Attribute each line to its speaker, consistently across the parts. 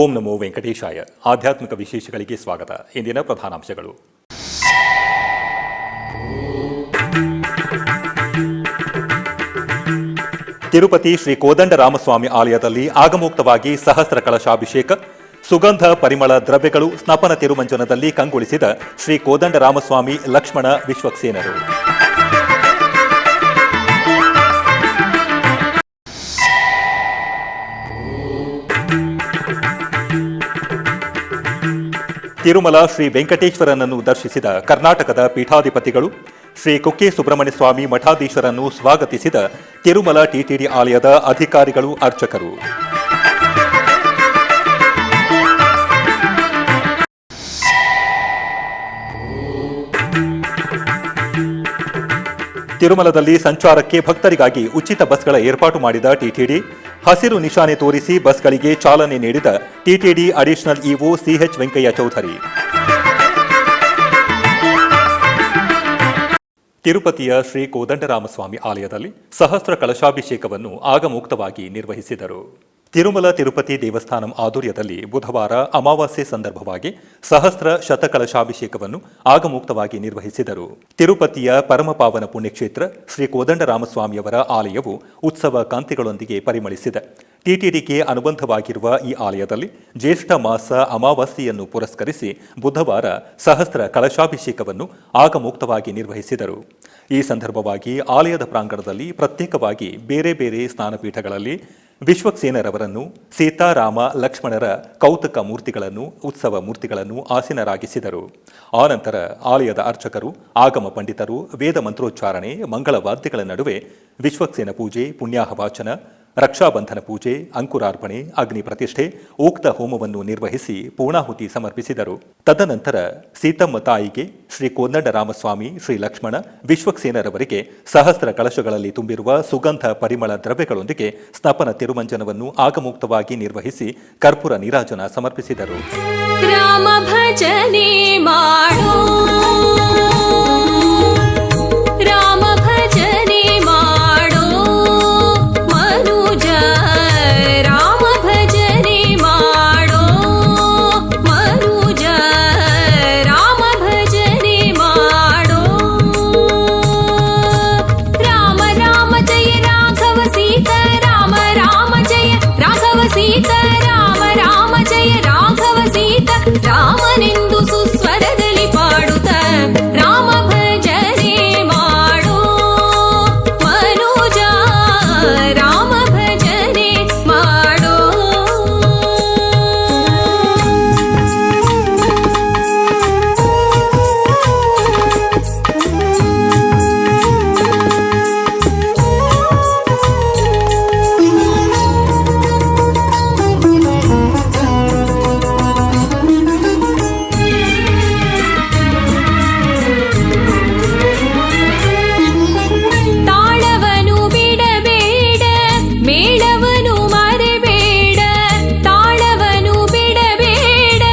Speaker 1: ಓಂ ನಮೋ ವೆಂಕಟೇಶಾಯ. ಆಧ್ಯಾತ್ಮಿಕ ವಿಶೇಷಗಳಿಗೆ ಸ್ವಾಗತ. ಇಂದಿನ ಪ್ರಧಾನಾಂಶಗಳು. ತಿರುಪತಿ ಶ್ರೀ ಕೋದಂಡರಾಮಸ್ವಾಮಿ ಆಲಯದಲ್ಲಿ ಆಗಮೋಕ್ತವಾಗಿ ಸಹಸ್ರ ಕಳಶಾಭಿಷೇಕ, ಸುಗಂಧ ಪರಿಮಳ ದ್ರವ್ಯಗಳು ಸ್ನಪನ ತಿರುಮಂಜನದಲ್ಲಿ ಕಂಗೊಳಿಸಿದ ಶ್ರೀ ಕೋದಂಡರಾಮಸ್ವಾಮಿ ಲಕ್ಷ್ಮಣ ವಿಶ್ವಕ್ಸೇನರು. ತಿರುಮಲ ಶ್ರೀ ವೆಂಕಟೇಶ್ವರನನ್ನು ದರ್ಶಿಸಿದ ಕರ್ನಾಟಕದ ಪೀಠಾಧಿಪತಿಗಳು, ಶ್ರೀ ಕುಕ್ಕೆ ಸುಬ್ರಹ್ಮಣ್ಯ ಸ್ವಾಮಿ ಮಠಾಧೀಶರನ್ನು ಸ್ವಾಗತಿಸಿದ ತಿರುಮಲ ಟಿಟಿಡಿ ಆಲಯದ ಅಧಿಕಾರಿಗಳು, ಅರ್ಚಕರು. ತಿರುಮಲದಲ್ಲಿ ಸಂಚಾರಕ್ಕೆ ಭಕ್ತರಿಗಾಗಿ ಉಚಿತ ಬಸ್ಗಳ ಏರ್ಪಾಟು ಮಾಡಿದ ಟಿಟಿಡಿ, ಹಸಿರು ನಿಶಾನೆ ತೋರಿಸಿ ಬಸ್ಗಳಿಗೆ ಚಾಲನೆ ನೀಡಿದ TTD additional EO CH Venkaiah Chowdary. ತಿರುಪತಿಯ ಶ್ರೀ ಕೋದಂಡರಾಮಸ್ವಾಮಿ ಆಲಯದಲ್ಲಿ ಸಹಸ್ರ ಕಳಶಾಭಿಷೇಕವನ್ನು ಆಗಮೋಕ್ತವಾಗಿ ನಿರ್ವಹಿಸಿದರು. ತಿರುಮಲ ತಿರುಪತಿ ದೇವಸ್ಥಾನಂ ಆಧ್ವರ್ಯದಲ್ಲಿ ಬುಧವಾರ ಅಮಾವಾಸ್ಯೆ ಸಂದರ್ಭವಾಗಿ ಸಹಸ್ರ ಶತಕಳಶಾಭಿಷೇಕವನ್ನು ಆಗಮೋಕ್ತವಾಗಿ ನಿರ್ವಹಿಸಿದರು. ತಿರುಪತಿಯ ಪರಮಪಾವನ ಪುಣ್ಯಕ್ಷೇತ್ರ ಶ್ರೀ ಕೋದಂಡರಾಮಸ್ವಾಮಿಯವರ ಆಲಯವು ಉತ್ಸವ ಕಾಂತಿಗಳೊಂದಿಗೆ ಪರಿಮಳಿಸಿದೆ. ಟಿಟಿಡಿಗೆ ಅನುಬಂಧವಾಗಿರುವ ಈ ಆಲಯದಲ್ಲಿ ಜ್ಯೇಷ್ಠ ಮಾಸ ಅಮಾವಾಸ್ಯೆಯನ್ನು ಪುರಸ್ಕರಿಸಿ ಬುಧವಾರ ಸಹಸ್ರ ಕಳಶಾಭಿಷೇಕವನ್ನು ಆಗಮೋಕ್ತವಾಗಿ ನಿರ್ವಹಿಸಿದರು. ಈ ಸಂದರ್ಭವಾಗಿ ಆಲಯದ ಪ್ರಾಂಗಣದಲ್ಲಿ ಪ್ರತ್ಯೇಕವಾಗಿ ಬೇರೆ ಬೇರೆ ಸ್ನಾನಪೀಠಗಳಲ್ಲಿ ವಿಶ್ವಕ್ಸೇನರವರನ್ನು, ಸೀತಾರಾಮ ಲಕ್ಷ್ಮಣರ ಕೌತುಕ ಮೂರ್ತಿಗಳನ್ನು, ಉತ್ಸವ ಮೂರ್ತಿಗಳನ್ನು ಆಸೀನರಾಗಿಸಿದರು. ಆನಂತರ ಆಲಯದ ಅರ್ಚಕರು, ಆಗಮ ಪಂಡಿತರು ವೇದ ಮಂತ್ರೋಚ್ಚಾರಣೆ, ಮಂಗಳವಾದ್ಯಗಳ ನಡುವೆ ವಿಶ್ವಕ್ಸೇನ ಪೂಜೆ, ಪುಣ್ಯಾಹವಾಚನ, ರಕ್ಷಾಬಂಧನ ಪೂಜೆ, ಅಂಕುರಾರ್ಪಣೆ, ಅಗ್ನಿ ಪ್ರತಿಷ್ಠೆ, ಉಕ್ತ ಹೋಮವನ್ನು ನಿರ್ವಹಿಸಿ ಪೂರ್ಣಾಹುತಿ ಸಮರ್ಪಿಸಿದರು. ತದನಂತರ ಸೀತಮ್ಮ ತಾಯಿಗೆ, ಶ್ರೀ ಕೋದಂಡರಾಮಸ್ವಾಮಿ, ಶ್ರೀ ಲಕ್ಷ್ಮಣ, ವಿಶ್ವಕ್ಸೇನರವರಿಗೆ ಸಹಸ್ರ ಕಳಶಗಳಲ್ಲಿ ತುಂಬಿರುವ ಸುಗಂಧ ಪರಿಮಳ ದ್ರವ್ಯಗಳೊಂದಿಗೆ ಸ್ನಪನ ತಿರುಮಂಜನವನ್ನು ಆಗಮೋಕ್ತವಾಗಿ ನಿರ್ವಹಿಸಿ ಕರ್ಪೂರ ನೀರಾಜನ ಸಮರ್ಪಿಸಿದರು.
Speaker 2: ರಾಮ ಭಜನೆ ಮಾಡೋ, ರಾಮ ಭಜನೆ ಮಾಡೋ ಮನುಜ, ರಾಮ ಭಜನೆ ಮಾಡೋ ಮನುಜ, ರಾಮ ಭಜನೆ ಮಾಡೋ. ರಾಮ ರಾಮ ಜಯ ರಾಘವ ಸೀತ, ರಾಮ ರಾಮ ಜಯ ರಾಘವ ಸೀತ, ರಾಮ ರಾಮ ಜಯ ರಾಘವ ಸೀತ, ರಾಮನೆಂದು ಸುಸ್ವರದಲ್ಲಿ ಪಾಡುತ್ತ ರಾಮ ಭಜನೆ ಮಾಡೋ ಮನುಜ, ರಾಮ ಭಜನೆ ಮಾಡೋ. ತಾಳವನು ಬಿಡಬೇಡ, ಮೇಳವನು ಮರೆಬೇಡ, ತಾಳವನು ಬಿಡಬೇಡ,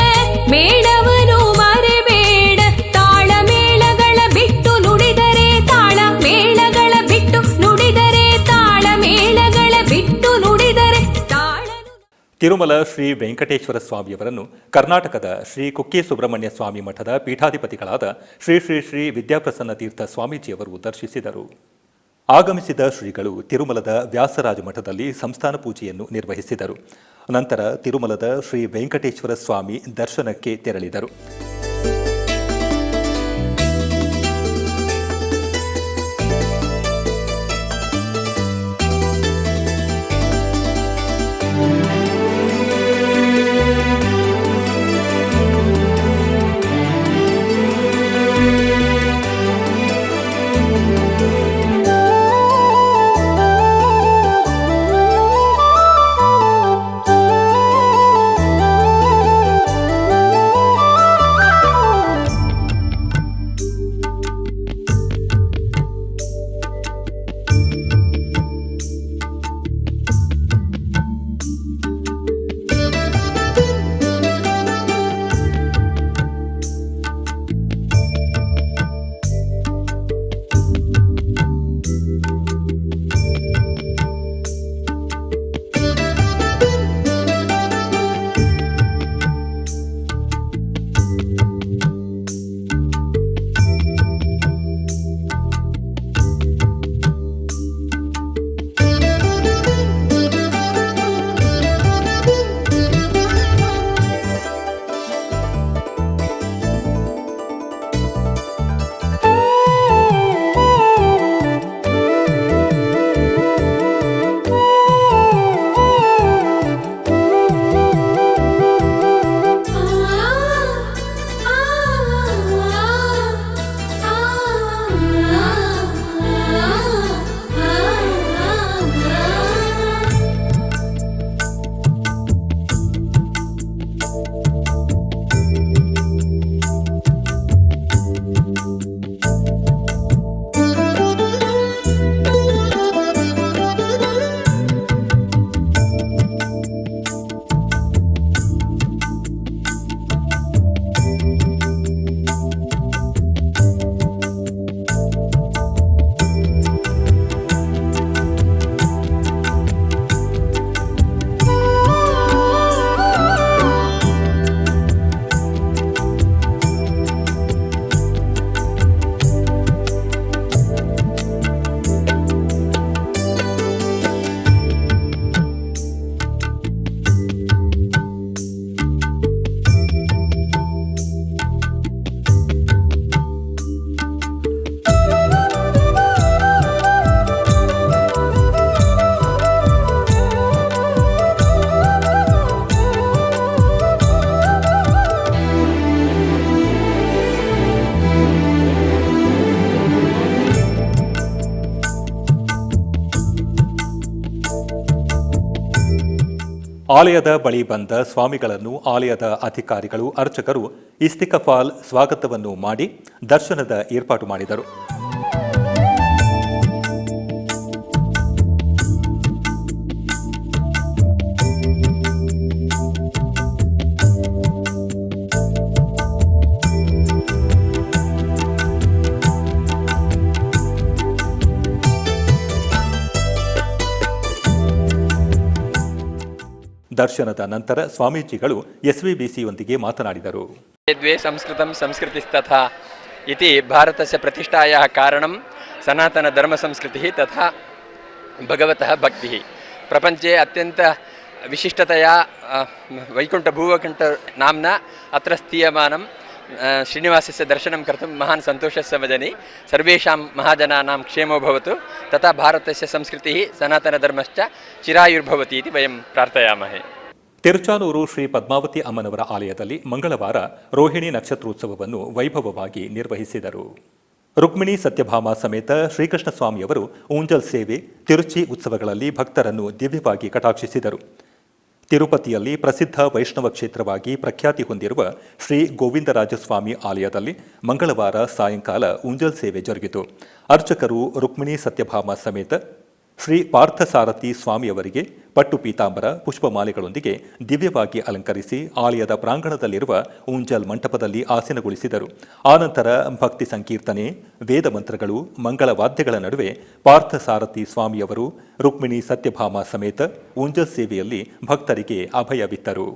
Speaker 2: ಮೇಳವನು ಮರೆಬೇಡ, ತಾಳ ಮೇಳಗಳ ಬಿಟ್ಟು ನುಡಿದರೆ, ತಾಳ ಮೇಳಗಳ ಬಿಟ್ಟು ನುಡಿದರೆ, ತಾಳ ಮೇಳಗಳ ಬಿಟ್ಟು ನುಡಿದರೆ ತಾಳ.
Speaker 1: ತಿರುಮಲ ಶ್ರೀ ವೆಂಕಟೇಶ್ವರ ಸ್ವಾಮಿಯವರನ್ನು ಕರ್ನಾಟಕದ ಶ್ರೀ ಕುಕ್ಕೆ ಸುಬ್ರಹ್ಮಣ್ಯ ಸ್ವಾಮಿ ಮಠದ ಪೀಠಾಧಿಪತಿಗಳಾದ ಶ್ರೀ ಶ್ರೀ ಶ್ರೀ ವಿದ್ಯಾಪ್ರಸನ್ನ ತೀರ್ಥ ಸ್ವಾಮೀಜಿಯವರು ದರ್ಶಿಸಿದರು. ಆಗಮಿಸಿದ ಶ್ರೀಗಳು ತಿರುಮಲದ ವ್ಯಾಸರಾಜ ಮಠದಲ್ಲಿ ಸಂಸ್ಥಾನ ಪೂಜೆಯನ್ನು ನಿರ್ವಹಿಸಿದರು. ನಂತರ ತಿರುಮಲದ ಶ್ರೀ ವೆಂಕಟೇಶ್ವರ ಸ್ವಾಮಿ ದರ್ಶನಕ್ಕೆ ತೆರಳಿದರು. ಆಲಯದ ಬಳಿ ಬಂದ ಸ್ವಾಮಿಗಳನ್ನು ಆಲಯದ ಅಧಿಕಾರಿಗಳು, ಅರ್ಚಕರು ಇಸ್ತಿಕಫಾಲ್ ಸ್ವಾಗತವನ್ನು ಮಾಡಿ ದರ್ಶನದ ಏರ್ಪಾಟು ಮಾಡಿದರು. ದರ್ಶನದ ನಂತರ ಸ್ವಾಮೀಜಿಗಳು ಎಸ್ವಿಬಿಸಿಯೊಂದಿಗೆ ಮಾತನಾಡಿದರು.
Speaker 3: द्वे संस्कृतं संस्कृतिस्तथा इति भारतस्य प्रतिष्ठायाः कारणं सनातनधर्मसंस्कृतिः तथा भगवतः भक्तिः. प्रपञ्चे अत्यन्त विशिष्टतया वैकुण्ठभूवकुण्ठ नाम्ना अत्र स्थीयमानं श्रीनिवासस्य दर्शनं कर्तुं महान् सन्तोषस्य वदनि. सर्वेषां महाजनानां क्षेमो भवतु तथा भारतस्य संस्कृतिः सनातनधर्मश्च चिरायुर्भवति इति वयं प्रार्थयामहे.
Speaker 1: ತಿರುಚಾನೂರು ಶ್ರೀ ಪದ್ಮಾವತಿ ಅಮ್ಮನವರ ಆಲಯದಲ್ಲಿ ಮಂಗಳವಾರ ರೋಹಿಣಿ ನಕ್ಷತ್ರೋತ್ಸವವನ್ನು ವೈಭವವಾಗಿ ನಿರ್ವಹಿಸಿದರು. ರುಕ್ಮಿಣಿ ಸತ್ಯಭಾಮ ಸಮೇತ ಶ್ರೀಕೃಷ್ಣ ಸ್ವಾಮಿಯವರು ಊಂಜಲ್ ಸೇವೆ, ತಿರುಚಿ ಉತ್ಸವಗಳಲ್ಲಿ ಭಕ್ತರನ್ನು ದಿವ್ಯವಾಗಿ ಕಟಾಕ್ಷಿಸಿದರು. ತಿರುಪತಿಯಲ್ಲಿ ಪ್ರಸಿದ್ಧ ವೈಷ್ಣವ ಕ್ಷೇತ್ರವಾಗಿ ಪ್ರಖ್ಯಾತಿ ಹೊಂದಿರುವ ಶ್ರೀ ಗೋವಿಂದರಾಜಸ್ವಾಮಿ ಆಲಯದಲ್ಲಿ ಮಂಗಳವಾರ ಸಾಯಂಕಾಲ ಊಂಜಲ್ ಸೇವೆ ಜರುಗಿತು. ಅರ್ಚಕರು ರುಕ್ಮಿಣಿ ಸತ್ಯಭಾಮ ಸಮೇತ ಶ್ರೀ ಪಾರ್ಥಸಾರಥಿ ಸ್ವಾಮಿಯವರಿಗೆ ಪಟ್ಟು ಪೀತಾಂಬರ, ಪುಷ್ಪಮಾಲೆಗಳೊಂದಿಗೆ ದಿವ್ಯವಾಗಿ ಅಲಂಕರಿಸಿ ಆಲಯದ ಪ್ರಾಂಗಣದಲ್ಲಿರುವ ಊಂಜಲ್ ಮಂಟಪದಲ್ಲಿ ಆಸೀನಗೊಳಿಸಿದರು. ಆನಂತರ ಭಕ್ತಿ ಸಂಕೀರ್ತನೆ, ವೇದ ಮಂತ್ರಗಳು, ಮಂಗಳ ವಾದ್ಯಗಳ ನಡುವೆ ಪಾರ್ಥಸಾರಥಿ ಸ್ವಾಮಿಯವರು ರುಕ್ಮಿಣಿ ಸತ್ಯಭಾಮ ಸಮೇತ ಊಂಜಲ್ ಸೇವೆಯಲ್ಲಿ ಭಕ್ತರಿಗೆ ಅಭಯವಿತ್ತರು.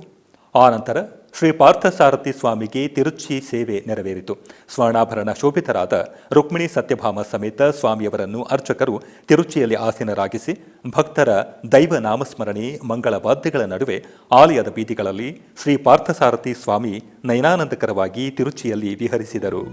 Speaker 1: ಆನಂತರ ಶ್ರೀ ಪಾರ್ಥಸಾರಥಿ ಸ್ವಾಮಿಗೆ ತಿರುಚಿ ಸೇವೆ ನೆರವೇರಿತು. ಸ್ವರ್ಣಾಭರಣ ಶೋಭಿತರಾದ ರುಕ್ಮಿಣಿ ಸತ್ಯಭಾಮ ಸಮೇತ ಸ್ವಾಮಿಯವರನ್ನು ಅರ್ಚಕರು ತಿರುಚಿಯಲ್ಲಿ ಆಸೀನರಾಗಿಸಿ ಭಕ್ತರ ದೈವ ನಾಮಸ್ಮರಣೆ, ಮಂಗಳ ವಾದ್ಯಗಳ ನಡುವೆ ಆಲಯದ ಬೀದಿಗಳಲ್ಲಿ ಶ್ರೀ ಪಾರ್ಥಸಾರಥಿ ಸ್ವಾಮಿ ನಯನಾನಂದಕರವಾಗಿ ತಿರುಚಿಯಲ್ಲಿ ವಿಹರಿಸಿದರು.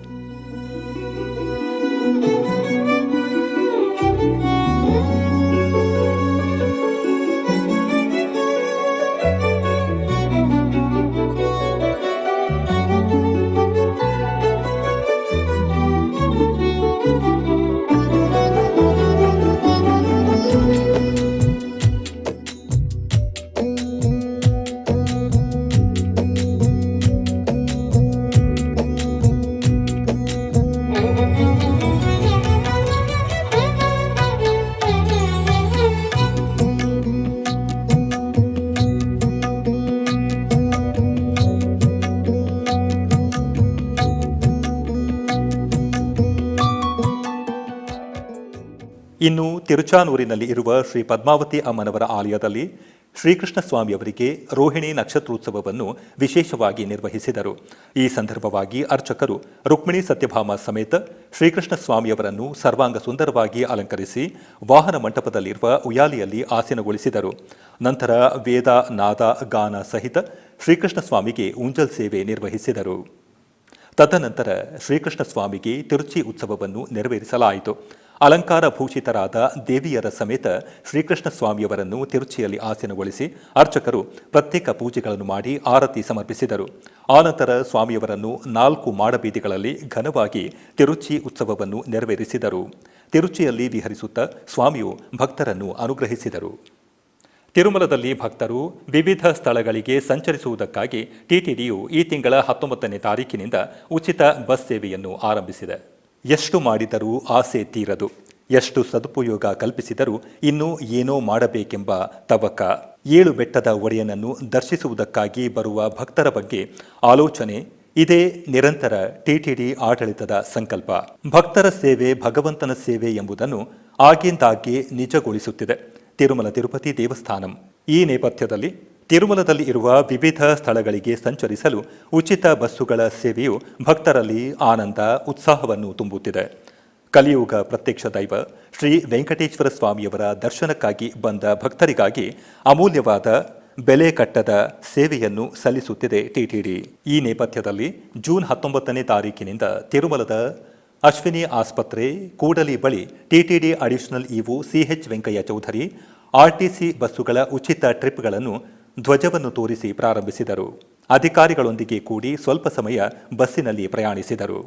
Speaker 1: ಇನ್ನು ತಿರುಚಾನೂರಿನಲ್ಲಿ ಇರುವ ಶ್ರೀ ಪದ್ಮಾವತಿ ಅಮ್ಮನವರ ಆಲಯದಲ್ಲಿ ಶ್ರೀಕೃಷ್ಣ ಸ್ವಾಮಿಯವರಿಗೆ ರೋಹಿಣಿ ನಕ್ಷತ್ರೋತ್ಸವವನ್ನು ವಿಶೇಷವಾಗಿ ನಿರ್ವಹಿಸಿದರು. ಈ ಸಂದರ್ಭವಾಗಿ ಅರ್ಚಕರು ರುಕ್ಮಿಣಿ ಸತ್ಯಭಾಮ ಸಮೇತ ಶ್ರೀಕೃಷ್ಣ ಸ್ವಾಮಿಯವರನ್ನು ಸರ್ವಾಂಗ ಸುಂದರವಾಗಿ ಅಲಂಕರಿಸಿ ವಾಹನ ಮಂಟಪದಲ್ಲಿರುವ ಉಯಾಲಿಯಲ್ಲಿ ಆಸೀನಗೊಳಿಸಿದರು. ನಂತರ ವೇದ, ನಾದ, ಗಾನ ಸಹಿತ ಶ್ರೀಕೃಷ್ಣ ಸ್ವಾಮಿಗೆ ಊಂಜಲ್ ಸೇವೆ ನಿರ್ವಹಿಸಿದರು. ತದನಂತರ ಶ್ರೀಕೃಷ್ಣ ಸ್ವಾಮಿಗೆ ತಿರುಚಿ ಉತ್ಸವವನ್ನು ನೆರವೇರಿಸಲಾಯಿತು. ಅಲಂಕಾರ ಭೂಷಿತರಾದ ದೇವಿಯರ ಸಮೇತ ಶ್ರೀಕೃಷ್ಣ ಸ್ವಾಮಿಯವರನ್ನು ತಿರುಚಿಯಲ್ಲಿ ಆಸೀನಗೊಳಿಸಿ ಅರ್ಚಕರು ಪ್ರತ್ಯೇಕ ಪೂಜೆಗಳನ್ನು ಮಾಡಿ ಆರತಿ ಸಮರ್ಪಿಸಿದರು. ಆನಂತರ ಸ್ವಾಮಿಯವರನ್ನು 4 ಮಾಡಬೀದಿಗಳಲ್ಲಿ ಘನವಾಗಿ ತಿರುಚಿ ಉತ್ಸವವನ್ನು ನೆರವೇರಿಸಿದರು. ತಿರುಚಿಯಲ್ಲಿ ವಿಹರಿಸುತ್ತಾ ಸ್ವಾಮಿಯು ಭಕ್ತರನ್ನು ಅನುಗ್ರಹಿಸಿದರು. ತಿರುಮಲದಲ್ಲಿ ಭಕ್ತರು ವಿವಿಧ ಸ್ಥಳಗಳಿಗೆ ಸಂಚರಿಸುವುದಕ್ಕಾಗಿ ಟಿಟಿಡಿಯು ಈ ತಿಂಗಳ 19ನೇ ತಾರೀಕಿನಿಂದ ಉಚಿತ ಬಸ್ ಸೇವೆಯನ್ನು ಆರಂಭಿಸಿದೆ. ಎಷ್ಟು ಮಾಡಿದರೂ ಆಸೆ ತೀರದು, ಎಷ್ಟು ಸದುಪಯೋಗ ಕಲ್ಪಿಸಿದರೂ ಇನ್ನೂ ಏನೋ ಮಾಡಬೇಕೆಂಬ ತವಕ. 7 ಬೆಟ್ಟದ ಒಡೆಯನನ್ನು ದರ್ಶಿಸುವುದಕ್ಕಾಗಿ ಬರುವ ಭಕ್ತರ ಬಗ್ಗೆ ಆಲೋಚನೆ ಇದೇ ನಿರಂತರ ಟಿಟಿಡಿ ಆಡಳಿತದ ಸಂಕಲ್ಪ. ಭಕ್ತರ ಸೇವೆ ಭಗವಂತನ ಸೇವೆ ಎಂಬುದನ್ನು ಆಗಿಂದಾಗ್ಗೆ ನಿಜಗೊಳಿಸುತ್ತಿದೆ ತಿರುಮಲ ತಿರುಪತಿ ದೇವಸ್ಥಾನಂ. ಈ ನೇಪಥ್ಯದಲ್ಲಿ ತಿರುಮಲದಲ್ಲಿ ಇರುವ ವಿವಿಧ ಸ್ಥಳಗಳಿಗೆ ಸಂಚರಿಸಲು ಉಚಿತ ಬಸ್ಸುಗಳ ಸೇವೆಯು ಭಕ್ತರಲ್ಲಿ ಆನಂದ, ಉತ್ಸಾಹವನ್ನು ತುಂಬುತ್ತಿದೆ. ಕಲಿಯುಗ ಪ್ರತ್ಯಕ್ಷ ದೈವ ಶ್ರೀ ವೆಂಕಟೇಶ್ವರ ಸ್ವಾಮಿಯವರ ದರ್ಶನಕ್ಕಾಗಿ ಬಂದ ಭಕ್ತರಿಗಾಗಿ ಅಮೂಲ್ಯವಾದ ಬೆಲೆ ಕಟ್ಟದ ಸೇವೆಯನ್ನು ಸಲ್ಲಿಸುತ್ತಿದೆ ಟಿಟಿಡಿ. ಈ ನೇಪಥ್ಯದಲ್ಲಿ ಜೂನ್ 19ನೇ ತಾರೀಕಿನಿಂದ ತಿರುಮಲದ ಅಶ್ವಿನಿ ಆಸ್ಪತ್ರೆ ಕೂಡಲಿ ಬಳಿ TTD additional EO CH Venkaiah Chowdary RTC ಬಸ್ಸುಗಳ ಉಚಿತ ಟ್ರಿಪ್ಗಳನ್ನು ಧ್ವಜವನ್ನು ತೋರಿಸಿ ಪ್ರಾರಂಭಿಸಿದರು. ಅಧಿಕಾರಿಗಳೊಂದಿಗೆ ಕೂಡಿ ಸ್ವಲ್ಪ ಸಮಯ ಬಸ್ಸಿನಲ್ಲಿ ಪ್ರಯಾಣಿಸಿದರು.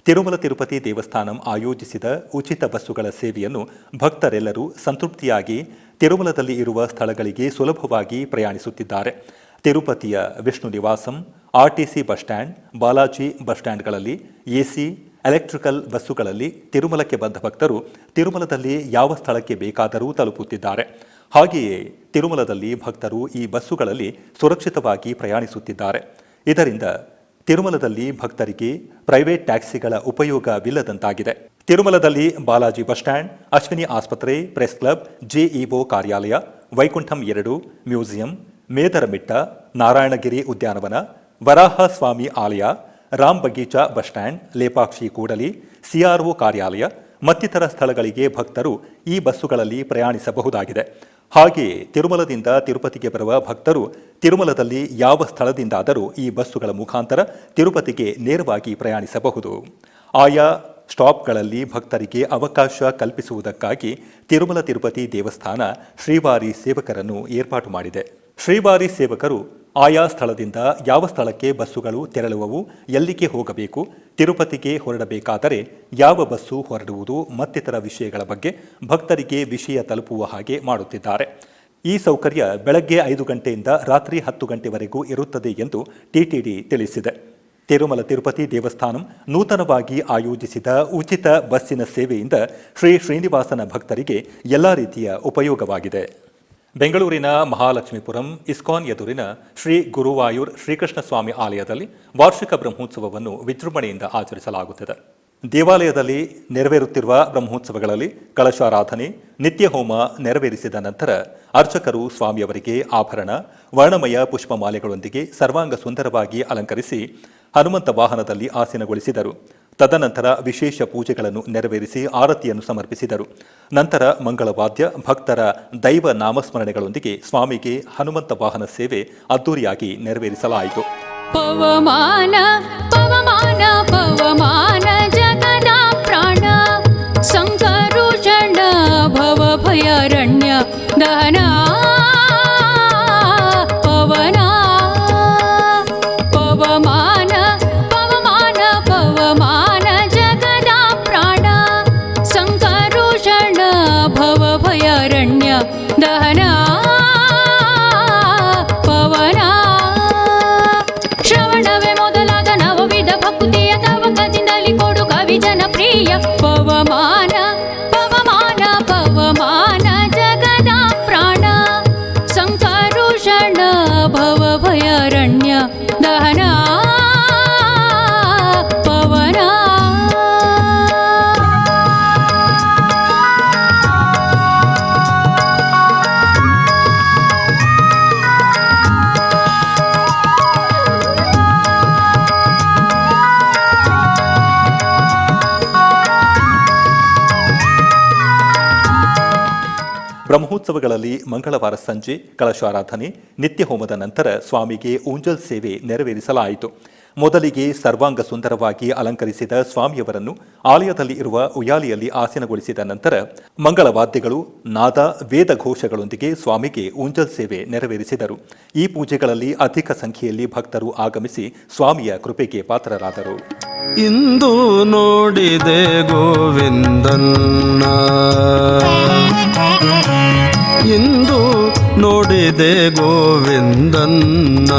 Speaker 1: ತಿರುಮಲ ತಿರುಪತಿ ದೇವಸ್ಥಾನಂ ಆಯೋಜಿಸಿದ ಉಚಿತ ಬಸ್ಸುಗಳ ಸೇವೆಯನ್ನು ಭಕ್ತರೆಲ್ಲರೂ ಸಂತೃಪ್ತಿಯಾಗಿ ತಿರುಮಲದಲ್ಲಿ ಇರುವ ಸ್ಥಳಗಳಿಗೆ ಸುಲಭವಾಗಿ ಪ್ರಯಾಣಿಸುತ್ತಿದ್ದಾರೆ. ತಿರುಪತಿಯ Vishnu Nivasam, RTC bus stand, Balaji bus ಸ್ಟ್ಯಾಂಡ್ಗಳಲ್ಲಿ ಎಸಿ, ಎಲೆಕ್ಟ್ರಿಕಲ್ ಬಸ್ಸುಗಳಲ್ಲಿ ತಿರುಮಲಕ್ಕೆ ಬಂದ ಭಕ್ತರು ತಿರುಮಲದಲ್ಲಿ ಯಾವ ಸ್ಥಳಕ್ಕೆ ಬೇಕಾದರೂ ತಲುಪುತ್ತಿದ್ದಾರೆ. ಹಾಗೆಯೇ ತಿರುಮಲದಲ್ಲಿ ಭಕ್ತರು ಈ ಬಸ್ಸುಗಳಲ್ಲಿ ಸುರಕ್ಷಿತವಾಗಿ ಪ್ರಯಾಣಿಸುತ್ತಿದ್ದಾರೆ. ಇದರಿಂದ ತಿರುಮಲದಲ್ಲಿ ಭಕ್ತರಿಗೆ ಪ್ರೈವೇಟ್ ಟ್ಯಾಕ್ಸಿಗಳ ಉಪಯೋಗವಿಲ್ಲದಂತಾಗಿದೆ. ತಿರುಮಲದಲ್ಲಿ ಬಾಲಾಜಿ ಬಸ್ ಸ್ಟ್ಯಾಂಡ್, ಅಶ್ವಿನಿ ಆಸ್ಪತ್ರೆ, ಪ್ರೆಸ್ ಕ್ಲಬ್, ಜೆಇಒ ಕಾರ್ಯಾಲಯ, ವೈಕುಂಠಂ 2, ಮ್ಯೂಸಿಯಂ, ಮೇದರಮಿಟ್ಟ, ನಾರಾಯಣಗಿರಿ ಉದ್ಯಾನವನ, ವರಾಹ ಸ್ವಾಮಿ ಆಲಯ, Ram ಬಗೀಚಾ bus stand, Lepakshi Kudli, CRO ಕಾರ್ಯಾಲಯ ಮತ್ತಿತರ ಸ್ಥಳಗಳಿಗೆ ಭಕ್ತರು ಈ ಬಸ್ಸುಗಳಲ್ಲಿ ಪ್ರಯಾಣಿಸಬಹುದಾಗಿದೆ. ಹಾಗೆಯೇ ತಿರುಮಲದಿಂದ ತಿರುಪತಿಗೆ ಬರುವ ಭಕ್ತರು ತಿರುಮಲದಲ್ಲಿ ಯಾವ ಸ್ಥಳದಿಂದಾದರೂ ಈ ಬಸ್ಸುಗಳ ಮುಖಾಂತರ ತಿರುಪತಿಗೆ ನೇರವಾಗಿ ಪ್ರಯಾಣಿಸಬಹುದು. ಆಯಾ ಸ್ಟಾಪ್ಗಳಲ್ಲಿ ಭಕ್ತರಿಗೆ ಅವಕಾಶ ಕಲ್ಪಿಸುವುದಕ್ಕಾಗಿ ತಿರುಮಲ ತಿರುಪತಿ ದೇವಸ್ಥಾನ ಶ್ರೀವಾರಿ ಸೇವಕರನ್ನು ಏರ್ಪಾಟು ಮಾಡಿದೆ. ಶ್ರೀವಾರಿ ಸೇವಕರು ಆಯಾ ಸ್ಥಳದಿಂದ ಯಾವ ಸ್ಥಳಕ್ಕೆ ಬಸ್ಸುಗಳು ತೆರಳುವವು, ಎಲ್ಲಿಗೆ ಹೋಗಬೇಕು, ತಿರುಪತಿಗೆ ಹೊರಡಬೇಕಾದರೆ ಯಾವ ಬಸ್ಸು ಹೊರಡುವುದು ಮತ್ತಿತರ ವಿಷಯಗಳ ಬಗ್ಗೆ ಭಕ್ತರಿಗೆ ವಿಷಯ ತಲುಪುವ ಹಾಗೆ ಮಾಡುತ್ತಿದ್ದಾರೆ. ಈ ಸೌಕರ್ಯ ಬೆಳಗ್ಗೆ 5 ಗಂಟೆಯಿಂದ ರಾತ್ರಿ 10 ಗಂಟೆವರೆಗೂ ಇರುತ್ತದೆ ಎಂದು ಟಿಟಿಡಿ ತಿಳಿಸಿದೆ. ತಿರುಮಲ ತಿರುಪತಿ ದೇವಸ್ಥಾನಂ ನೂತನವಾಗಿ ಆಯೋಜಿಸಿದ ಉಚಿತ ಬಸ್ಸಿನ ಸೇವೆಯಿಂದ ಶ್ರೀ ಶ್ರೀನಿವಾಸನ ಭಕ್ತರಿಗೆ ಎಲ್ಲ ರೀತಿಯ ಉಪಯೋಗವಾಗಿದೆ. ಬೆಂಗಳೂರಿನ ಮಹಾಲಕ್ಷ್ಮೀಪುರಂ ಇಸ್ಕಾನ್ ಎದುರಿನ ಶ್ರೀ ಗುರುವಾಯೂರ್ ಶ್ರೀಕೃಷ್ಣ ಸ್ವಾಮಿ ಆಲಯದಲ್ಲಿ ವಾರ್ಷಿಕ ಬ್ರಹ್ಮೋತ್ಸವವನ್ನು ವಿಜೃಂಭಣೆಯಿಂದ ಆಚರಿಸಲಾಗುತ್ತದೆ. ದೇವಾಲಯದಲ್ಲಿ ನೆರವೇರುತ್ತಿರುವ ಬ್ರಹ್ಮೋತ್ಸವಗಳಲ್ಲಿ ಕಳಶಾರಾಧನೆ, ನಿತ್ಯ ಹೋಮ ನೆರವೇರಿಸಿದ ನಂತರ ಅರ್ಚಕರು ಸ್ವಾಮಿಯವರಿಗೆ ಆಭರಣ, ವರ್ಣಮಯ ಪುಷ್ಪಮಾಲೆಗಳೊಂದಿಗೆ ಸರ್ವಾಂಗ ಸುಂದರವಾಗಿ ಅಲಂಕರಿಸಿ ಹನುಮಂತ ವಾಹನದಲ್ಲಿ ಆಸೀನಗೊಳಿಸಿದರು. ತದನಂತರ ವಿಶೇಷ ಪೂಜೆಗಳನ್ನು ನೆರವೇರಿಸಿ ಆರತಿಯನ್ನು ಸಮರ್ಪಿಸಿದರು. ನಂತರ ಮಂಗಳವಾದ್ಯ, ಭಕ್ತರ ದೈವ ನಾಮಸ್ಮರಣೆಗಳೊಂದಿಗೆ ಸ್ವಾಮಿಗೆ ಹನುಮಂತ ವಾಹನ ಸೇವೆ ಅದ್ದೂರಿಯಾಗಿ ನೆರವೇರಿಸಲಾಯಿತು.
Speaker 2: ಪವಮಾನ ಪವಮಾನ ಪವಮಾನ ಜಗದ ಪ್ರಾಣ ಸಂಕರುಷಣ ಭವ ಭಯಾರಣ್ಯ ದಹನ ಪವನ ಪವಮಾನ ಪವಮಾನ ಪವಮಾನ ಜಗದ ಪ್ರಾಣ ಸಂಕರುಷಣ ಭವ ಭಯಾರಣ್ಯ ದಹನ ಪವನ ಶ್ರವಣವೇ ಮೊದಲಾದ ನವವಿಧ ಭಕ್ತಿಯ ತವಕದಿಂದಲಿ ಕೊಡು ಕವಿ ಜನಪ್ರಿಯ ಪವಮಾನ ಪವಮಾನ ಪವಮಾನ ಜಗದ ಪ್ರಾಣ ಸಂಕರುಷಣ ಭವ ಭಯಾರಣ್ಯ ದಹನ ಪವನ
Speaker 1: ಬ್ರಹ್ಮೋತ್ಸವಗಳಲ್ಲಿ ಮಂಗಳವಾರ ಸಂಜೆ ಕಳಶಾರಾಧನೆ, ನಿತ್ಯ ಹೋಮದ ನಂತರ ಸ್ವಾಮಿಗೆ ಊಂಜಲ್ ಸೇವೆ ನೆರವೇರಿಸಲಾಯಿತು. ಮೊದಲಿಗೆ ಸರ್ವಾಂಗ ಸುಂದರವಾಗಿ ಅಲಂಕರಿಸಿದ ಸ್ವಾಮಿಯವರನ್ನು ಆಲಯದಲ್ಲಿ ಇರುವ ಉಯ್ಯಾಲೆಯಲ್ಲಿ ಆಸೀನಗೊಳಿಸಿದ ನಂತರ ಮಂಗಳವಾದ್ಯಗಳು, ನಾದ, ವೇದ ಘೋಷಗಳೊಂದಿಗೆ ಸ್ವಾಮಿಗೆ ಊಂಜಲ್ ಸೇವೆ ನೆರವೇರಿಸಿದರು. ಈ ಪೂಜೆಗಳಲ್ಲಿ ಅಧಿಕ ಸಂಖ್ಯೆಯಲ್ಲಿ ಭಕ್ತರು ಆಗಮಿಸಿ ಸ್ವಾಮಿಯ ಕೃಪೆಗೆ ಪಾತ್ರರಾದರು.
Speaker 4: ಇಂದು ನೋಡಿದೆ ಗೋವಿಂದನ್ನ, ಇಂದು ನೋಡಿದೆ ಗೋವಿಂದನ್ನ,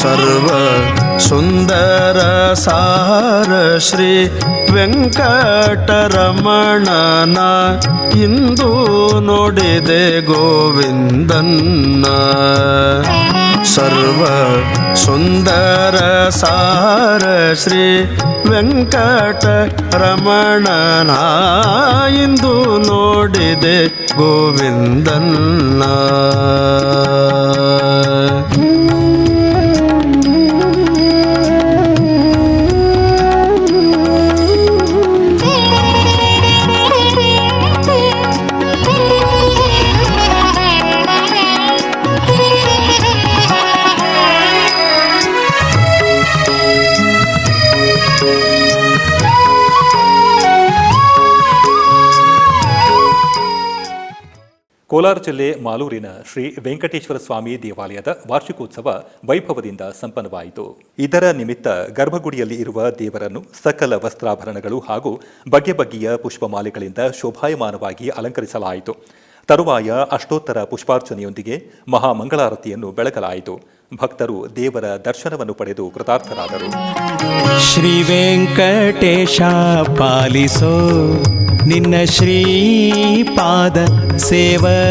Speaker 4: ಸರ್ವ ಸುಂದರ ಸಾರ ಶ್ರೀ ವೆಂಕಟರಮಣನ, ಇಂದು ನೋಡಿದೆ ಗೋವಿಂದನ್ನ, ಸರ್ವ ಸುಂದರ ಸಾರ ಶ್ರೀ ವೆಂಕಟರಮಣನ, ಇಂದು ನೋಡಿದೆ ಗೋವಿಂದನ್ನ.
Speaker 1: ಕೋಲಾರ ಜಿಲ್ಲೆ ಮಾಲೂರಿನ ಶ್ರೀ ವೆಂಕಟೇಶ್ವರ ಸ್ವಾಮಿ ದೇವಾಲಯದ ವಾರ್ಷಿಕೋತ್ಸವ ವೈಭವದಿಂದ ಸಂಪನ್ನವಾಯಿತು. ಇದರ ನಿಮಿತ್ತ ಗರ್ಭಗುಡಿಯಲ್ಲಿ ಇರುವ ದೇವರನ್ನು ಸಕಲ ವಸ್ತ್ರಾಭರಣಗಳು ಹಾಗೂ ಬಗೆ ಬಗೆಯ ಪುಷ್ಪಮಾಲೆಗಳಿಂದ ಶೋಭಾಯಮಾನವಾಗಿ ಅಲಂಕರಿಸಲಾಯಿತು. ತರುವಾಯ ಅಷ್ಟೋತ್ತರ ಪುಷ್ಪಾರ್ಚನೆಯೊಂದಿಗೆ ಮಹಾಮಂಗಳಾರತಿಯನ್ನು ಬೆಳಗಲಾಯಿತು. ಭಕ್ತರು ದೇವರ ದರ್ಶನವನ್ನು ಪಡೆದು ಕೃತಾರ್ಥರಾದರು.
Speaker 5: ಶ್ರೀ ವೆಂಕಟೇಶ ಪಾಲಿಸೋ ನಿನ್ನ ಶ್ರೀಪಾದ ಸೇವಕರೊಳಗಾಡಿಸೋ.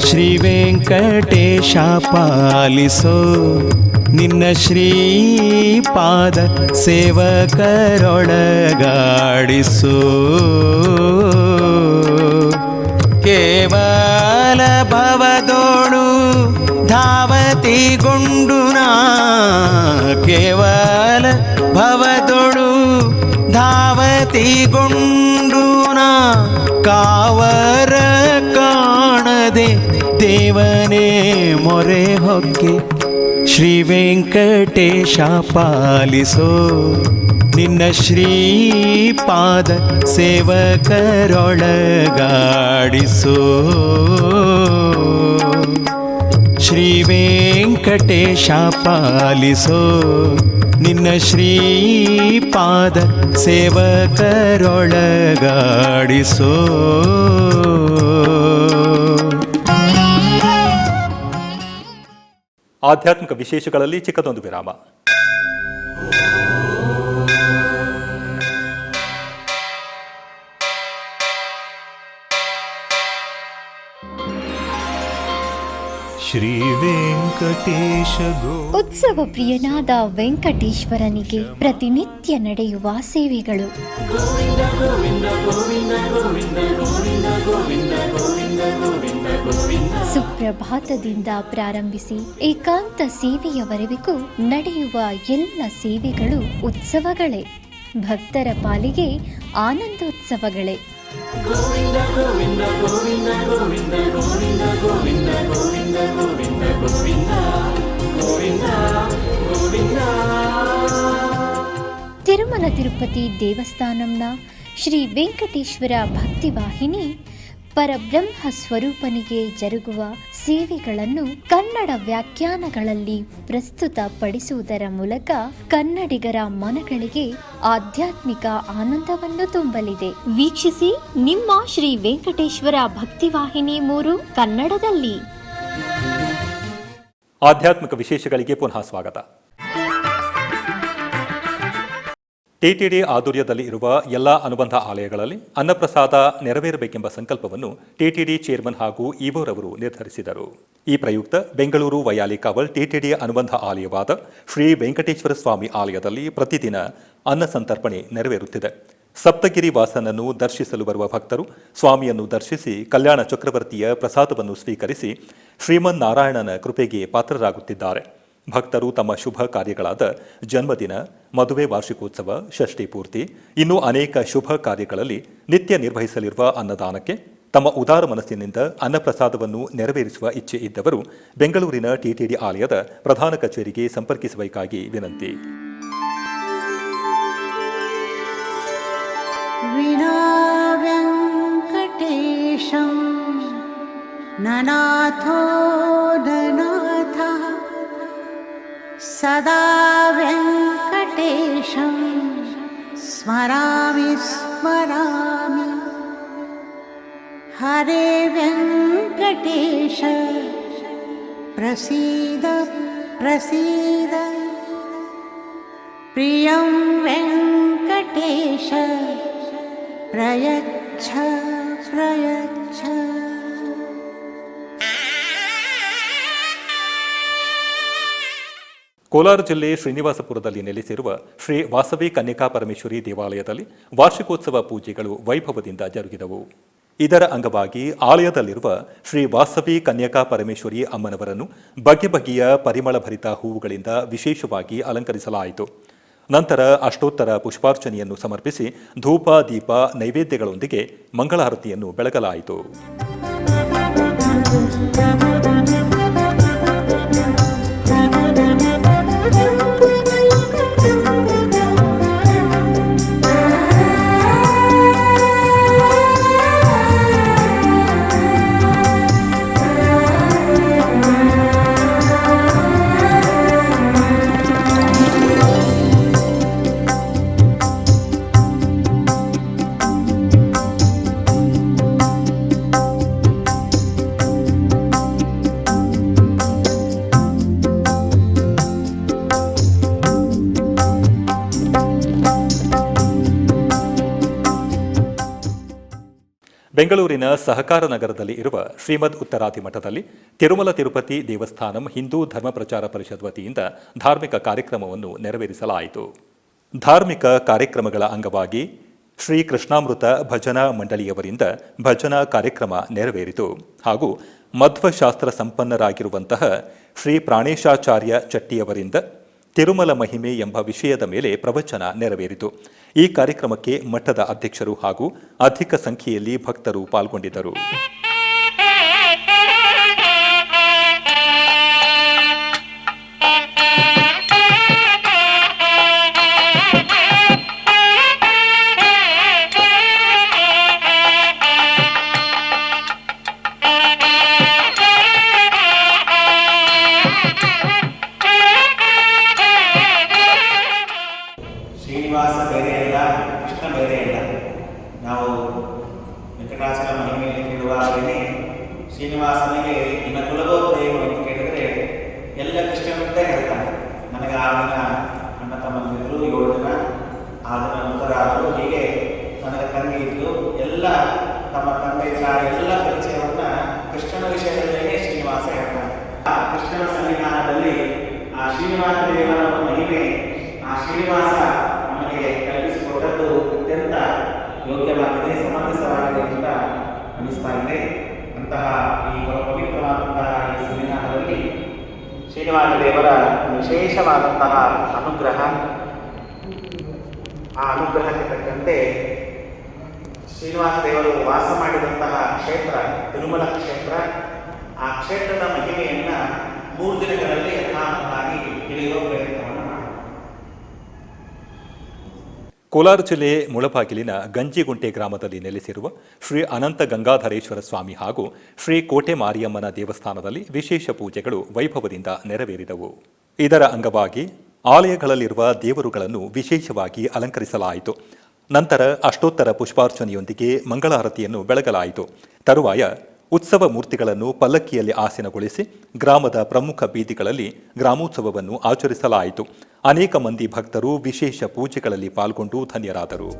Speaker 5: ಶ್ರೀ ವೆಂಕಟೇಶ ಪಾಲಿಸೋ ನಿನ್ನ ಶ್ರೀಪಾದ ಸೇವಕರೊಳಗಾಡಿಸೋ. ಕೇವಲ ಭವದೋಳು ಧಾವತಿಗೊಂಡು ನಾ, ಕೇವಲ ಭವದೋಳು ಧಾವತಿಗೊಂಡು ನಾ, ಕಾವರ ಕಾಣದೆ ದೇವನೇ ಮೊರೆ ಹೊಕ್ಕೆ. ಶ್ರೀ ವೆಂಕಟೇಶ ಪಾಲಿಸೋ ನಿನ್ನ ಶ್ರೀಪಾದ ಸೇವಕರೊಳಗಾಡಿಸೋ. ಶ್ರೀ ವೆಂಕಟೇಶ ಪಾಲಿಸೋ ನಿನ್ನ ಶ್ರೀಪಾದ ಸೇವಕರೊಳಗಾಡಿಸೋ.
Speaker 1: ಆಧ್ಯಾತ್ಮಿಕ ವಿಶೇಷಗಳಲ್ಲಿ ಚಿಕ್ಕದೊಂದು ವಿರಾಮ.
Speaker 6: ಶ್ರೀ ವೆಂಕಟೇಶ
Speaker 7: ಉತ್ಸವ ಪ್ರಿಯನಾದ ವೆಂಕಟೇಶ್ವರನಿಗೆ ಪ್ರತಿನಿತ್ಯ ನಡೆಯುವ ಸೇವೆಗಳು. ಸುಪ್ರಭಾತದಿಂದ ಪ್ರಾರಂಭಿಸಿ ಏಕಾಂತ ಸೇವೆಯವರೆಗೂ ನಡೆಯುವ ಎಲ್ಲ ಸೇವೆಗಳು ಉತ್ಸವಗಳೇ. ಭಕ್ತರ ಪಾಲಿಗೆ ಆನಂದೋತ್ಸವಗಳೇ. ತಿರುಮಲ ತಿರುಪತಿ ದೇವಸ್ಥಾನಂನ ಶ್ರೀ ವೆಂಕಟೇಶ್ವರ ಭಕ್ತಿವಾಹಿನಿ ಪರಬ್ರಹ್ಮ ಸ್ವರೂಪನಿಗೆ ಜರುಗುವ ಸೇವೆಗಳನ್ನು ಕನ್ನಡ ವ್ಯಾಖ್ಯಾನಗಳಲ್ಲಿ ಪ್ರಸ್ತುತಪಡಿಸುವುದರ ಮೂಲಕ ಕನ್ನಡಿಗರ ಮನಗಳಿಗೆ ಆಧ್ಯಾತ್ಮಿಕ ಆನಂದವನ್ನು ತುಂಬಲಿದೆ. ವೀಕ್ಷಿಸಿ ನಿಮ್ಮ ಶ್ರೀ ವೆಂಕಟೇಶ್ವರ ಭಕ್ತಿವಾಹಿನಿ 3 ಕನ್ನಡದಲ್ಲಿ.
Speaker 1: ಆಧ್ಯಾತ್ಮಿಕ ವಿಶೇಷಗಳಿಗೆ ಪುನಃ ಸ್ವಾಗತ. ಟಿಟಿಡಿ ಆಧ್ವರ್ಯದಲ್ಲಿ ಇರುವ ಎಲ್ಲ ಅನುಬಂಧ ಆಲಯಗಳಲ್ಲಿ ಅನ್ನಪ್ರಸಾದ ನೆರವೇರಬೇಕೆಂಬ ಸಂಕಲ್ಪವನ್ನು ಟಿಟಿಡಿ ಚೇರ್ಮನ್ ಹಾಗೂ ಇಒರವರು ನಿರ್ಧರಿಸಿದರು. ಈ ಪ್ರಯುಕ್ತ ಬೆಂಗಳೂರು ವಯಾಲಿಕಾವಲ್ ಟಿಟಿಡಿ ಅನುಬಂಧ ಆಲಯವಾದ ಶ್ರೀ ವೆಂಕಟೇಶ್ವರ ಸ್ವಾಮಿ ಆಲಯದಲ್ಲಿ ಪ್ರತಿದಿನ ಅನ್ನ ಸಂತರ್ಪಣೆ ನೆರವೇರುತ್ತಿದೆ. ಸಪ್ತಗಿರಿ ವಾಸನನ್ನು ದರ್ಶಿಸಲು ಬರುವ ಭಕ್ತರು ಸ್ವಾಮಿಯನ್ನು ದರ್ಶಿಸಿ ಕಲ್ಯಾಣ ಚಕ್ರವರ್ತಿಯ ಪ್ರಸಾದವನ್ನು ಸ್ವೀಕರಿಸಿ ಶ್ರೀಮನ್ನಾರಾಯಣನ ಕೃಪೆಗೆ ಪಾತ್ರರಾಗುತ್ತಿದ್ದಾರೆ. ಭಕ್ತರು ತಮ್ಮ ಶುಭ ಕಾರ್ಯಗಳಾದ ಜನ್ಮದಿನ, ಮದುವೆ, ವಾರ್ಷಿಕೋತ್ಸವ, ಷಷ್ಠಿ ಪೂರ್ತಿ, ಇನ್ನೂ ಅನೇಕ ಶುಭ ಕಾರ್ಯಗಳಲ್ಲಿ ನಿತ್ಯ ನಿರ್ವಹಿಸಲಿರುವ ಅನ್ನದಾನಕ್ಕೆ ತಮ್ಮ ಉದಾರ ಮನಸ್ಸಿನಿಂದ ಅನ್ನಪ್ರಸಾದವನ್ನು ನೆರವೇರಿಸುವ ಇಚ್ಛೆ ಇದ್ದವರು ಬೆಂಗಳೂರಿನ ಟಿಟಿಡಿ ಆಲಯದ ಪ್ರಧಾನ ಕಚೇರಿಗೆ ಸಂಪರ್ಕಿಸಬೇಕಾಗಿ ವಿನಂತಿ.
Speaker 8: ವಿನಾ ವೆಂಕಟೇಶಂ ನನಾಥೋ ನನಾಥ ಸದಾ ವೆಂಕಟೇಶಂ ಸ್ಮರಾಮಿ ಸ್ಮರಾಮಿ. ಹರೇ ವೆಂಕಟೇಶ ಪ್ರಸೀದ ಪ್ರಸೀದ. ಪ್ರಿಯಂ ವೆಂಕಟೇಶ ಪ್ರಯಚ್ಛ ಪ್ರಯಚ್ಛ.
Speaker 1: ಕೋಲಾರ ಜಿಲ್ಲೆ ಶ್ರೀನಿವಾಸಪುರದಲ್ಲಿ ನೆಲೆಸಿರುವ ಶ್ರೀ ವಾಸವಿ ಕನ್ಯಕಾ ಪರಮೇಶ್ವರಿ ದೇವಾಲಯದಲ್ಲಿ ವಾರ್ಷಿಕೋತ್ಸವ ಪೂಜೆಗಳು ವೈಭವದಿಂದ ಜರುಗಿದವು. ಇದರ ಅಂಗವಾಗಿ ಆಲಯದಲ್ಲಿರುವ ಶ್ರೀ ವಾಸವಿ ಕನ್ಯಕಾ ಪರಮೇಶ್ವರಿ ಅಮ್ಮನವರನ್ನು ಬಗೆ ಬಗೆಯ ಪರಿಮಳ ಭರಿತ ಹೂವುಗಳಿಂದ ವಿಶೇಷವಾಗಿ ಅಲಂಕರಿಸಲಾಯಿತು. ನಂತರ ಅಷ್ಟೋತ್ತರ ಪುಷ್ಪಾರ್ಚನೆಯನ್ನು ಸಮರ್ಪಿಸಿ ಧೂಪ, ದೀಪ, ನೈವೇದ್ಯಗಳೊಂದಿಗೆ ಮಂಗಳಾರತಿಯನ್ನು ಬೆಳಗಲಾಯಿತು. ಬೆಂಗಳೂರಿನ ಸಹಕಾರ ನಗರದಲ್ಲಿ ಇರುವ ಶ್ರೀಮದ್ ಉತ್ತರಾದಿ ಮಠದಲ್ಲಿ ತಿರುಮಲ ತಿರುಪತಿ ದೇವಸ್ಥಾನಂ ಹಿಂದೂ ಧರ್ಮ ಪ್ರಚಾರ ಪರಿಷತ್ ವತಿಯಿಂದ ಧಾರ್ಮಿಕ ಕಾರ್ಯಕ್ರಮವನ್ನು ನೆರವೇರಿಸಲಾಯಿತು. ಧಾರ್ಮಿಕ ಕಾರ್ಯಕ್ರಮಗಳ ಅಂಗವಾಗಿ ಶ್ರೀ ಕೃಷ್ಣಾಮೃತ ಭಜನಾ ಮಂಡಳಿಯವರಿಂದ ಭಜನಾ ಕಾರ್ಯಕ್ರಮ ನೆರವೇರಿತು ಹಾಗೂ ಮಧ್ವಶಾಸ್ತ್ರ ಸಂಪನ್ನರಾಗಿರುವಂತಹ ಶ್ರೀ ಪ್ರಾಣೇಶಾಚಾರ್ಯ ಚಟ್ಟಿಯವರಿಂದ ತಿರುಮಲ ಮಹಿಮೆ ಎಂಬ ವಿಷಯದ ಮೇಲೆ ಪ್ರವಚನ ನೆರವೇರಿತು. ಈ ಕಾರ್ಯಕ್ರಮಕ್ಕೆ ಮಠದ ಅಧ್ಯಕ್ಷರು ಹಾಗೂ ಅಧಿಕ ಸಂಖ್ಯೆಯಲ್ಲಿ ಭಕ್ತರು ಪಾಲ್ಗೊಂಡಿದ್ದರು.
Speaker 9: ಶ್ರೀನಿವಾಸ ಬೇರೆ ಇಲ್ಲ, ಕೃಷ್ಣ ಬೇರೆ ಇಲ್ಲ. ನಾವು ವೆಂಕಟಾಚಲ ಮಹಿಮೆಯಲ್ಲಿ ಕೇಳುವಾಗಲೇ ಶ್ರೀನಿವಾಸನಿಗೆ ನಿನ್ನ ಕುಲಗೋತ್ರ ಏನು ಅಂತ ಕೇಳಿದರೆ ಎಲ್ಲ ಕೃಷ್ಣನಿಂದ ಹೇಳ್ತಾನೆ. ನನಗೆ 6 ಜನ ಅಣ್ಣ ತಮ್ಮಂದಿದ್ರು, 7 ಜನ, 6 ಜನ ಮೃತರಾದರು, ಹೀಗೆ ನನಗೆ ತಂಗಿ ಇದ್ದು ಎಲ್ಲ ತಮ್ಮ ತಂದೆ ಎಲ್ಲ ಪರಿಚಯವನ್ನು ಕೃಷ್ಣನ ವಿಷಯದಲ್ಲೇ ಶ್ರೀನಿವಾಸ ಹೇಳ್ತಾನೆ. ಆ ಕೃಷ್ಣನ ಸನ್ನಿಧಾನದಲ್ಲಿ ಆ ಶ್ರೀನಿವಾಸ ದೇವರ ಮಹಿಮೆ, ಆ ಶ್ರೀನಿವಾಸ ನಮಗೆ ಕಲ್ಪಿಸಿಕೊಟ್ಟದ್ದು ಅತ್ಯಂತ ಯೋಗ್ಯವಾಗಿದೆ, ಸಮಂಜಸವಾಗಿದೆ ಅಂತ ಅನ್ನಿಸ್ತಾ ಇದೆ. ಅಂತಹ ಈ ಪವಿತ್ರವಾದಂತಹ ಈ ಸನ್ನಿಧಾನದಲ್ಲಿ ಶ್ರೀನಿವಾಸ ದೇವರ ವಿಶೇಷವಾದಂತಹ ಅನುಗ್ರಹ, ಆ ಅನುಗ್ರಹಕ್ಕೆ ತಕ್ಕಂತೆ ಶ್ರೀನಿವಾಸ ದೇವರು ವಾಸ ಮಾಡಿದಂತಹ ಕ್ಷೇತ್ರ ತಿರುಮಲ ಕ್ಷೇತ್ರ, ಆ ಕ್ಷೇತ್ರದ ಮಹಿಮೆಯನ್ನು 3 ದಿನಗಳಲ್ಲಿ ಯಥಾವತ್ತಾಗಿ ತಿಳಿಯುವ ಪ್ರಯತ್ನವನ್ನು ಮಾಡಿ.
Speaker 1: ಕೋಲಾರ ಜಿಲ್ಲೆ ಮುಳಬಾಗಿಲಿನ ಗಂಜಿಗುಂಟೆ ಗ್ರಾಮದಲ್ಲಿ ನೆಲೆಸಿರುವ ಶ್ರೀ ಅನಂತ ಗಂಗಾಧರೇಶ್ವರ ಸ್ವಾಮಿ ಹಾಗೂ ಶ್ರೀ ಕೋಟೆ ಮಾರಿಯಮ್ಮನ ದೇವಸ್ಥಾನದಲ್ಲಿ ವಿಶೇಷ ಪೂಜೆಗಳು ವೈಭವದಿಂದ ನೆರವೇರಿದವು. ಇದರ ಅಂಗವಾಗಿ ಆಲಯಗಳಲ್ಲಿರುವ ದೇವರುಗಳನ್ನು ವಿಶೇಷವಾಗಿ ಅಲಂಕರಿಸಲಾಯಿತು. ನಂತರ ಅಷ್ಟೋತ್ತರ ಪುಷ್ಪಾರ್ಚನೆಯೊಂದಿಗೆ ಮಂಗಳಾರತಿಯನ್ನು ಬೆಳಗಲಾಯಿತು. ತರುವಾಯ ಉತ್ಸವ ಮೂರ್ತಿಗಳನ್ನು ಪಲ್ಲಕ್ಕಿಯಲ್ಲಿ ಆಸೀನಗೊಳಿಸಿ ಗ್ರಾಮದ ಪ್ರಮುಖ ಬೀದಿಗಳಲ್ಲಿ ಗ್ರಾಮೋತ್ಸವವನ್ನು ಆಚರಿಸಲಾಯಿತು. ಅನೇಕ ಮಂದಿ ಭಕ್ತರು ವಿಶೇಷ ಪೂಜೆಗಳಲ್ಲಿ ಪಾಲ್ಗೊಂಡು ಧನ್ಯರಾದರು.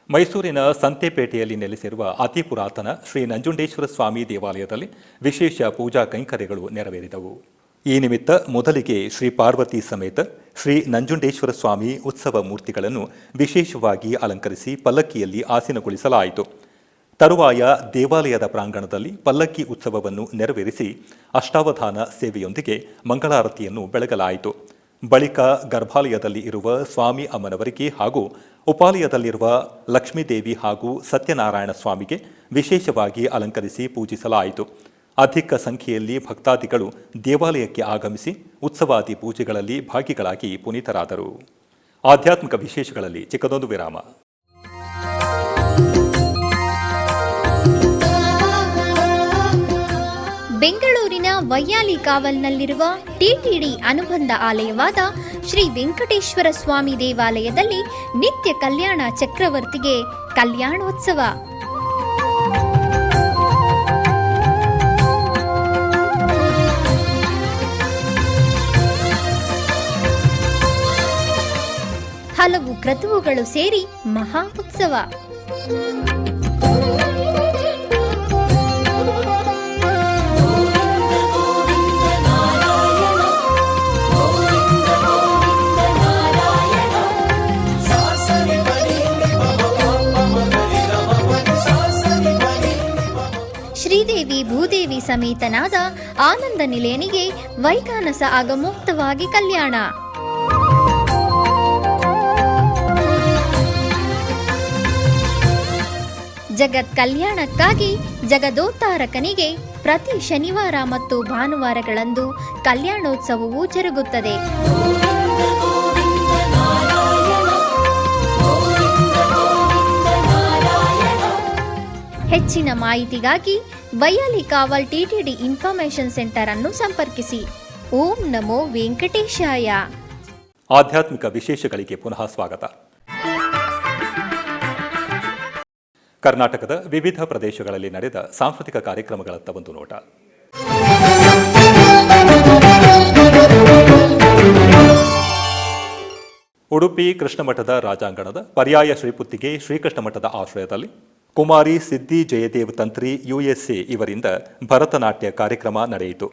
Speaker 1: ಮೈಸೂರಿನ ಸಂತೆಪೇಟೆಯಲ್ಲಿ ನೆಲೆಸಿರುವ ಅತಿ ಪುರಾತನ ಶ್ರೀ ನಂಜುಂಡೇಶ್ವರ ಸ್ವಾಮಿ ದೇವಾಲಯದಲ್ಲಿ ವಿಶೇಷ ಪೂಜಾ ಕೈಂಕರ್ಯಗಳು ನೆರವೇರಿದವು. ಈ ನಿಮಿತ್ತ ಮೊದಲಿಗೆ ಶ್ರೀ ಪಾರ್ವತಿ ಸಮೇತ ಶ್ರೀ ನಂಜುಂಡೇಶ್ವರ ಸ್ವಾಮಿ ಉತ್ಸವ ಮೂರ್ತಿಗಳನ್ನು ವಿಶೇಷವಾಗಿ ಅಲಂಕರಿಸಿ ಪಲ್ಲಕ್ಕಿಯಲ್ಲಿ ಆಸೀನಗೊಳಿಸಲಾಯಿತು. ತರುವಾಯ ದೇವಾಲಯದ ಪ್ರಾಂಗಣದಲ್ಲಿ ಪಲ್ಲಕ್ಕಿ ಉತ್ಸವವನ್ನು ನೆರವೇರಿಸಿ ಅಷ್ಟಾವಧಾನ ಸೇವೆಯೊಂದಿಗೆ ಮಂಗಳಾರತಿಯನ್ನು ಬೆಳಗಲಾಯಿತು. ಬಳಿಕ ಗರ್ಭಾಲಯದಲ್ಲಿ ಇರುವ ಸ್ವಾಮಿ ಅಮ್ಮನವರಿಗೆ ಹಾಗೂ ಉಪಾಲಯದಲ್ಲಿರುವ ಲಕ್ಷ್ಮೀದೇವಿ ಹಾಗೂ ಸತ್ಯನಾರಾಯಣ ಸ್ವಾಮಿಗೆ ವಿಶೇಷವಾಗಿ ಅಲಂಕರಿಸಿ ಪೂಜಿಸಲಾಯಿತು. ಅಧಿಕ ಸಂಖ್ಯೆಯಲ್ಲಿ ಭಕ್ತಾದಿಗಳು ದೇವಾಲಯಕ್ಕೆ ಆಗಮಿಸಿ ಉತ್ಸವಾದಿ ಪೂಜೆಗಳಲ್ಲಿ ಭಾಗಿಗಳಾಗಿ ಪುನೀತರಾದರು. ಆಧ್ಯಾತ್ಮಿಕ ವಿಶೇಷಗಳಲ್ಲಿ ಚಿಕ್ಕದೊಂದು ವಿರಾಮ.
Speaker 7: ಬೆಂಗಳೂರಿನ ವೈಯಾಲಿ ಕಾವಲ್ನಲ್ಲಿರುವ ಟಿಟಿಡಿ ಅನುಬಂಧ ಆಲಯವಾದ ಶ್ರೀ ವೆಂಕಟೇಶ್ವರ ಸ್ವಾಮಿ ದೇವಾಲಯದಲ್ಲಿ ನಿತ್ಯ ಕಲ್ಯಾಣ ಚಕ್ರವರ್ತಿಗೆ ಕಲ್ಯಾಣೋತ್ಸವ. ಹಲವು ಕ್ರತುವುಗಳು ಸೇರಿ ಮಹಾ ಉತ್ಸವ. ಶ್ರೀದೇವಿ ಭೂದೇವಿ ಸಮೇತನಾದ ಆನಂದ ನಿಲಯನಿಗೆ ವೈಖಾನಸ ಆಗಮೋಕ್ತವಾಗಿ ಕಲ್ಯಾಣ. ಜಗತ್ ಕಲ್ಯಾಣಕ್ಕಾಗಿ ಜಗದೋತ್ತಾರಕನಿಗೆ ಪ್ರತಿ ಶನಿವಾರ ಮತ್ತು ಭಾನುವಾರಗಳಂದು ಕಲ್ಯಾಣೋತ್ಸವವು ಜರುಗುತ್ತದೆ. ಹೆಚ್ಚಿನ ಮಾಹಿತಿಗಾಗಿ ಬಯ್ಯಾಲಿ ಕಾವಲ್ ಟಿಟಿಡಿ ಇನ್ಫಾರ್ಮೇಶನ್ ಸೆಂಟರ್ ಅನ್ನು ಸಂಪರ್ಕಿಸಿ. ಓಂ ನಮೋ ವೆಂಕಟೇಶಾಯ.
Speaker 1: ಆಧ್ಯಾತ್ಮಿಕ ವಿಶೇಷಗಳಿಗೆ ಪುನಃ ಸ್ವಾಗತ. ಕರ್ನಾಟಕದ ವಿವಿಧ ಪ್ರದೇಶಗಳಲ್ಲಿ ನಡೆದ ಸಾಂಸ್ಕೃತಿಕ ಕಾರ್ಯಕ್ರಮಗಳತ್ತ ಒಂದು ನೋಟ. ಉಡುಪಿ ಕೃಷ್ಣಮಠದ ರಾಜಾಂಗಣದ ಪರ್ಯಾಯ ಶ್ರೀಪುತ್ತಿಗೆ ಶ್ರೀಕೃಷ್ಣ ಮಠದ ಆಶ್ರಯದಲ್ಲಿ ಕುಮಾರಿ ಸಿದ್ದಿ ಜಯದೇವ್ ತಂತ್ರಿ USA ಇವರಿಂದ ಭರತನಾಟ್ಯ ಕಾರ್ಯಕ್ರಮ ನಡೆಯಿತು.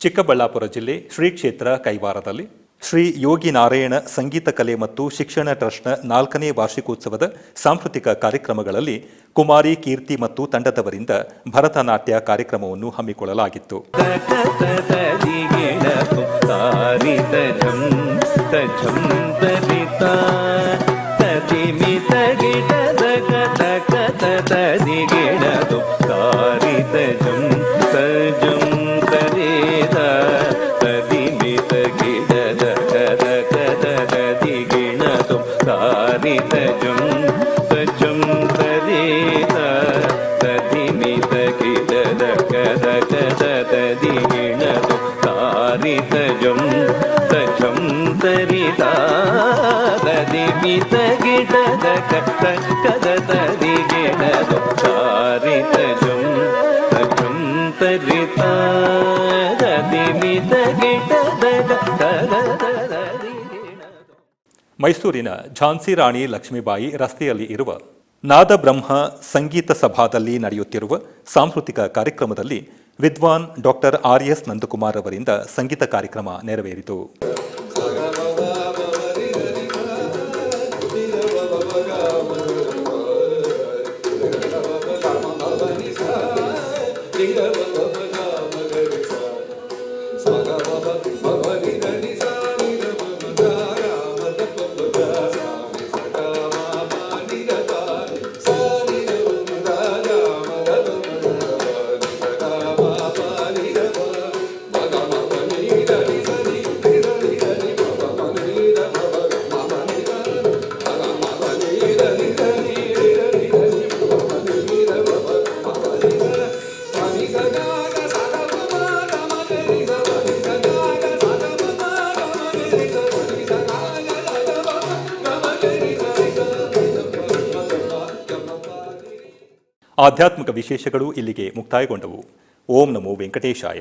Speaker 1: ಚಿಕ್ಕಬಳ್ಳಾಪುರ ಜಿಲ್ಲೆ ಶ್ರೀ ಕ್ಷೇತ್ರ ಕೈವಾರದಲ್ಲಿ ಶ್ರೀ ಯೋಗಿ ನಾರಾಯಣ ಸಂಗೀತ ಕಲೆ ಮತ್ತು ಶಿಕ್ಷಣ ಟ್ರಸ್ಟ್ನ 4ನೇ ವಾರ್ಷಿಕೋತ್ಸವದ ಸಾಂಸ್ಕೃತಿಕ ಕಾರ್ಯಕ್ರಮಗಳಲ್ಲಿ ಕುಮಾರಿ ಕೀರ್ತಿ ಮತ್ತು ತಂಡದವರಿಂದ ಭರತನಾಟ್ಯ ಕಾರ್ಯಕ್ರಮವನ್ನು ಹಮ್ಮಿಕೊಳ್ಳಲಾಗಿತ್ತು. ಮೈಸೂರಿನ ಝಾನ್ಸಿ ರಾಣಿ ಲಕ್ಷ್ಮೀಬಾಯಿ ರಸ್ತೆಯಲ್ಲಿ ಇರುವ ನಾದಬ್ರಹ್ಮ ಸಂಗೀತ ಸಭಾದಲ್ಲಿ ನಡೆಯುತ್ತಿರುವ ಸಾಂಸ್ಕೃತಿಕ ಕಾರ್ಯಕ್ರಮದಲ್ಲಿ ವಿದ್ವಾನ್ ಡಾಕ್ಟರ್ RS ನಂದಕುಮಾರ್ ಅವರಿಂದ ಸಂಗೀತ ಕಾರ್ಯಕ್ರಮ ನೆರವೇರಿತು. ಆಧ್ಯಾತ್ಮಿಕ ವಿಶೇಷಗಳು ಇಲ್ಲಿಗೆ ಮುಕ್ತಾಯಗೊಂಡವು. ಓಂ ನಮೋ ವೆಂಕಟೇಶಾಯ.